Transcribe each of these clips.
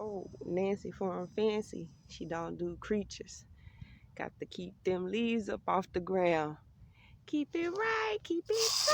Oh, Nancy Farm Fancy. She don't do creatures. Got to keep them leaves up off the ground. Keep it right, keep it tight.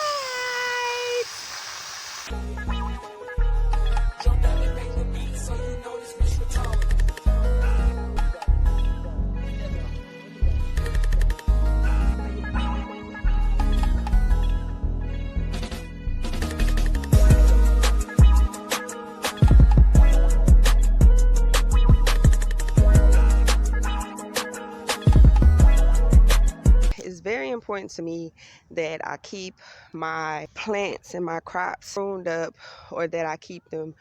It's very important to me that I keep my plants and my crops pruned up, or that I keep them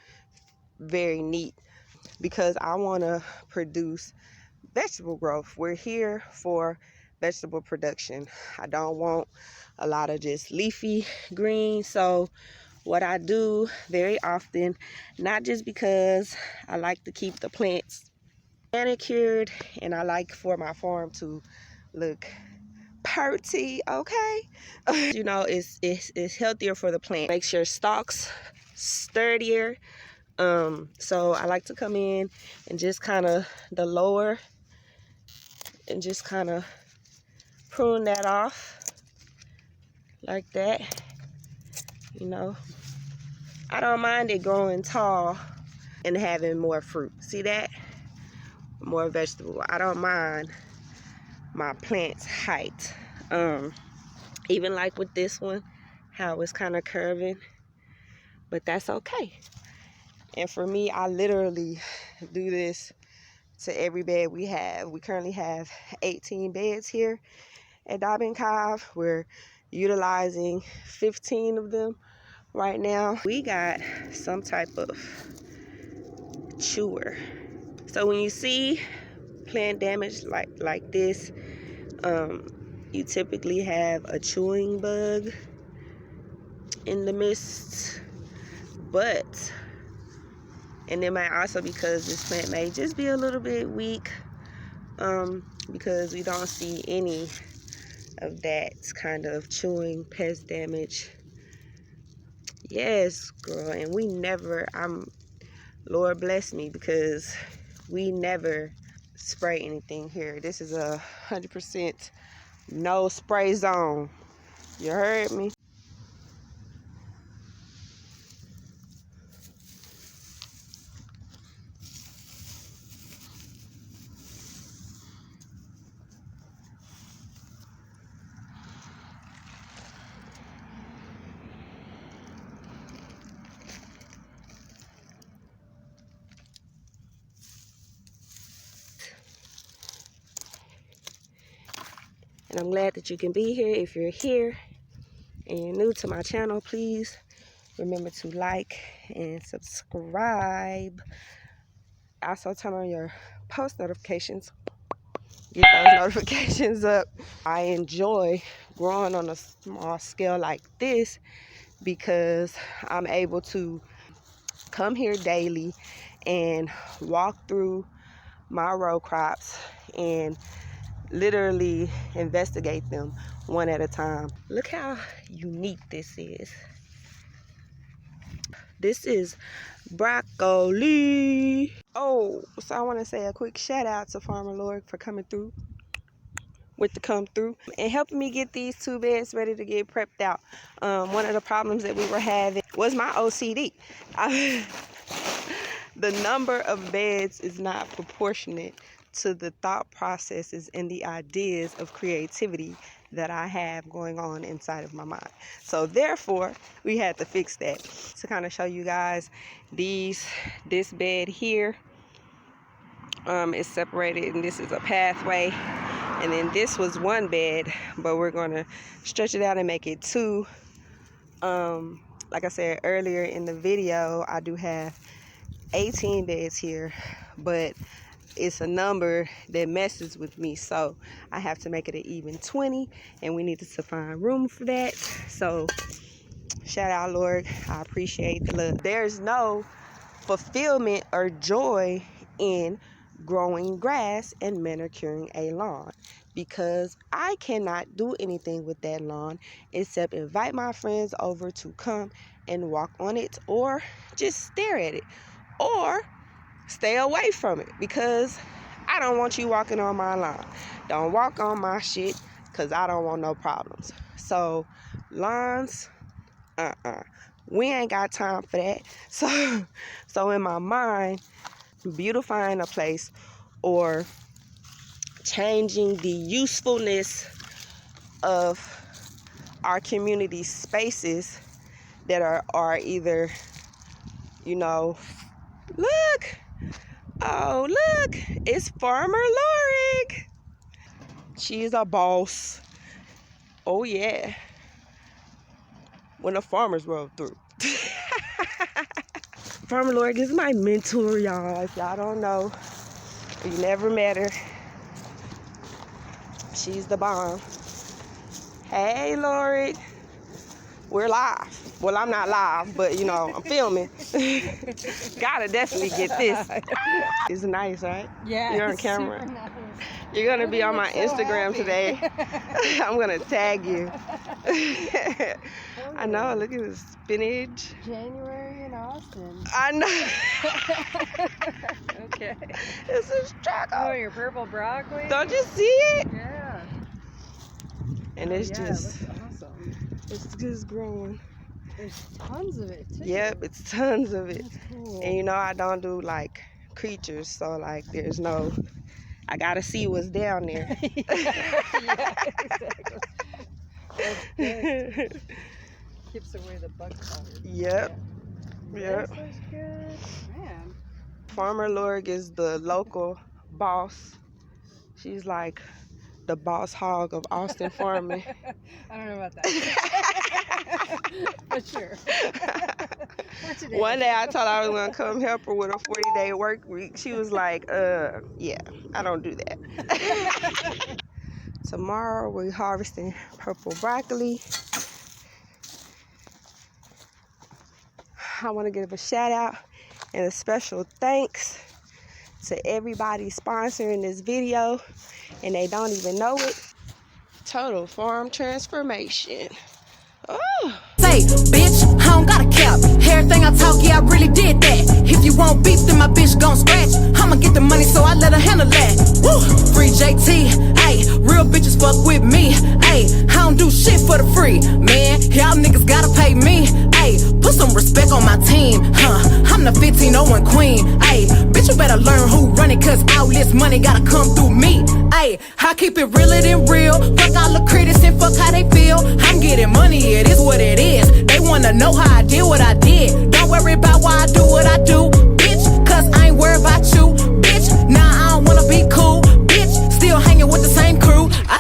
very neat, because I want to produce vegetable growth. We're here for vegetable production. I don't want a lot of just leafy green. So what I do very often, not just because I like to keep the plants manicured and I like for my farm to look pretty, okay? You know, it's healthier for the plant. Makes your stalks sturdier. So I like to come in and just kind of the lower and just kind of prune that off like that. You know, I don't mind it growing tall and having more fruit. See that? More vegetable. I don't mind my plant's height. Even like with this one, how it's kind of curving, but that's okay. And for me, I literally do this to every bed we have. We currently have 18 beds here at Dobbin-Kauv. We're utilizing 15 of them right now. We got some type of chewer. So when you see plant damage like this, you typically have a chewing bug in the midst. But, and it might also because this plant may just be a little bit weak, because we don't see any of that kind of chewing pest damage. Yes, girl, and we never, Lord bless me, because we never spray anything here. This is a 100% no spray zone. You heard me? And I'm glad that you can be here. If you're here and you're new to my channel, please remember to like and subscribe. Also turn on your post notifications. Get those notifications up. I enjoy growing on a small scale like this because I'm able to come here daily and walk through my row crops and literally investigate them one at a time. Look how unique this is. This is broccoli. Oh, so I want to say a quick shout out to Farmer Lorig for coming through with the come through and helping me get these 2 beds ready to get prepped out. One of the problems that we were having was my OCD. The number of beds is not proportionate to the thought processes and the ideas of creativity that I have going on inside of my mind. So therefore, we had to fix that. To kind of show you guys, this bed here is separated, and this is a pathway. And then this was 1 bed, but we're gonna stretch it out and make it 2. Like I said earlier in the video, I do have 18 beds here, but it's a number that messes with me, so I have to make it an even 20, and we needed to find room for that. So shout out, Lord, I appreciate the love. There's no fulfillment or joy in growing grass and manicuring a lawn, because I cannot do anything with that lawn except invite my friends over to come and walk on it, or just stare at it, or stay away from it, because I don't want you walking on my lawn. Don't walk on my shit, because I don't want no problems. So lawns, we ain't got time for that. So in my mind, beautifying a place or changing the usefulness of our community spaces that are either, you know, look, oh look, it's Farmer Lorig. She's a boss. Oh yeah. When the farmers roll through. Farmer Lorig is my mentor, y'all. If y'all don't know, you never met her, she's the bomb. Hey Lorig, we're live. Well, I'm not live, but you know, I'm filming. Gotta definitely get this. It's nice, right? Yeah, you're on camera. Super nice. You're gonna be on my Instagram today. I'm gonna tag you. I know, look at the spinach. January in Austin. I know. Okay. This is struggle. Oh, your purple broccoli? Don't you see it? Yeah. And it's yeah, just, it looks awesome. it's just growing. There's tons of it too. Yep, it's tons of it. That's cool. And you know, I don't do like creatures, so like there's no, I gotta see what's down there. Yeah, exactly. That's good. Keeps away the bug spiders. Yep. Yep. This looks good. Man. Farmer Lorig is the local boss. She's like the boss hog of Austin farming. I don't know about that. But sure. For today. One day I told her I was gonna come help her with a 40-day work week. She was like, yeah, I don't do that. Tomorrow we're harvesting purple broccoli. I want to give a shout out and a special thanks to everybody sponsoring this video, and they don't even know it. Total farm transformation. Oh. Say, bitch, I don't got a cap. Everything I talk, yeah, I really did that. If you want beef, then my bitch gon' scratch. I'ma get the money, so I let her handle that. Woo! Free JT, ayy, real bitches fuck with me, ayy. I don't do shit for the free, man. Y'all niggas gotta pay me, ayy. Put some respect on my team, I'm the 1501 queen, ayy. Bitch, you better learn who run it, cause all this money gotta come through me, ayy. I keep it realer than real. Fuck all the critics and fuck how they feel. I'm getting money, it is what it is. They wanna know how I did what I did. Don't worry about why I do what I do, bitch, cause I ain't worried about you, bitch. Nah, I don't wanna be cool, bitch. Still hanging with the same crew. I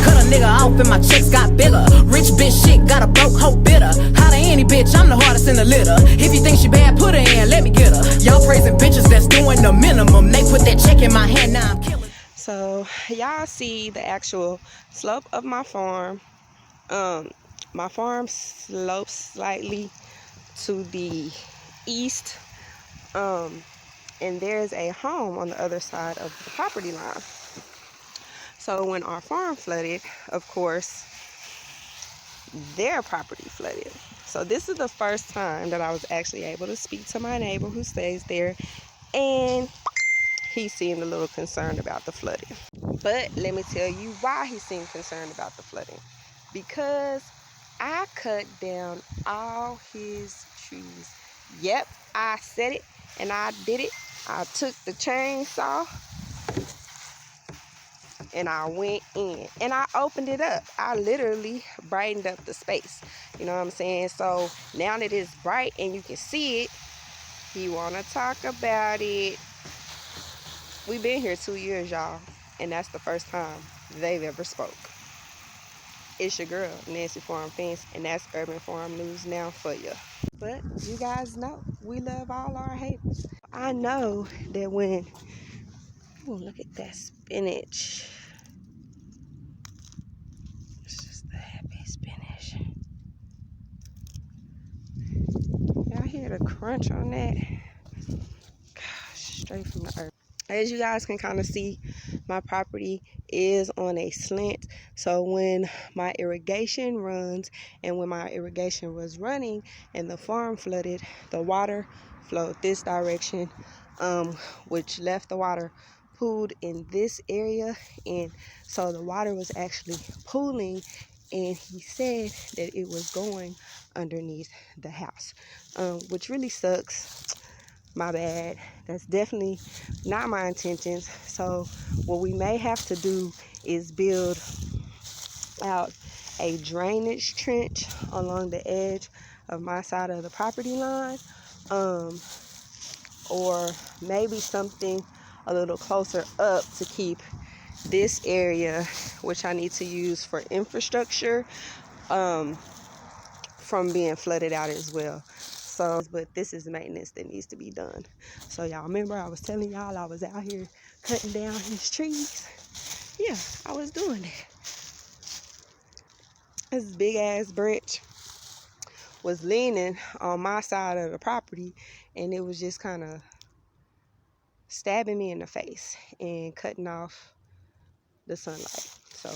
cut a nigga off and my checks got bigger. Rich bitch shit got a broke hoe bitter. Holla any bitch, I'm the hardest in the litter. If you think she bad, put her in, let me get her. Y'all praising bitches that's doing the minimum. They put that check in my hand, now I'm killing. So y'all see the actual slope of my farm. My farm slopes slightly to the east, and there's a home on the other side of the property line. So when our farm flooded, of course, their property flooded. So this is the first time that I was actually able to speak to my neighbor who stays there, and he seemed a little concerned about the flooding. But let me tell you why he seemed concerned about the flooding. Because I cut down all his trees. Yep, I said it and I did it. I took the chainsaw and I went in and I opened it up. I literally brightened up the space. You know what I'm saying? So now that it's bright and you can see it, he wanna talk about it. We've been here 2 years, y'all, and that's the first time they've ever spoke. It's your girl, Nancy Farm Fence, and that's Urban Farm News now for you. But you guys know, we love all our haters. I know that when, oh, look at that spinach. It's just the happy spinach. Y'all hear the crunch on that? Gosh, straight from the earth. As you guys can kind of see, my property is on a slant. So when my irrigation runs, and when my irrigation was running and the farm flooded, the water flowed this direction which left the water pooled in this area, and so the water was actually pooling, and he said that it was going underneath the house, which really sucks. My bad. That's definitely not my intentions. So what we may have to do is build out a drainage trench along the edge of my side of the property line, or maybe something a little closer up to keep this area, which I need to use for infrastructure, from being flooded out as well. So, but this is maintenance that needs to be done. So y'all remember I was telling y'all I was out here cutting down these trees? Yeah, I was doing that. This big ass branch was leaning on my side of the property, and it was just kind of stabbing me in the face and cutting off the sunlight. So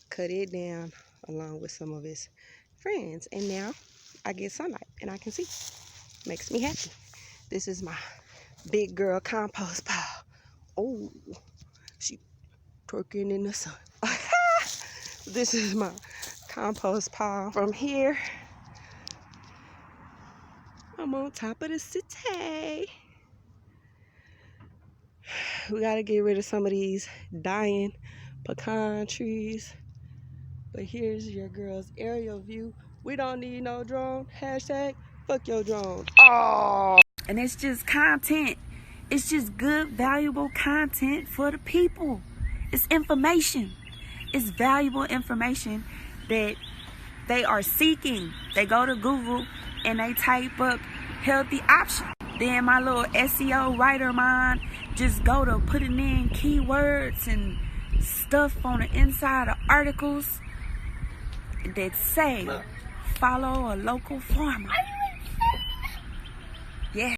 cut it down along with some of his friends, and now I get sunlight and I can see. Makes me happy. This is my big girl compost pile. Oh, she twerking in the sun. This is my compost pile. From here, I'm on top of the city. We gotta get rid of some of these dying pecan trees. But here's your girl's aerial view. We don't need no drone. Hashtag fuck your drone. Oh. And it's just content. It's just good, valuable content for the people. It's information. It's valuable information that they are seeking. They go to Google and they type up healthy options. Then my little SEO writer mind just go to putting in keywords and stuff on the inside of articles that say follow a local farmer. Yeah.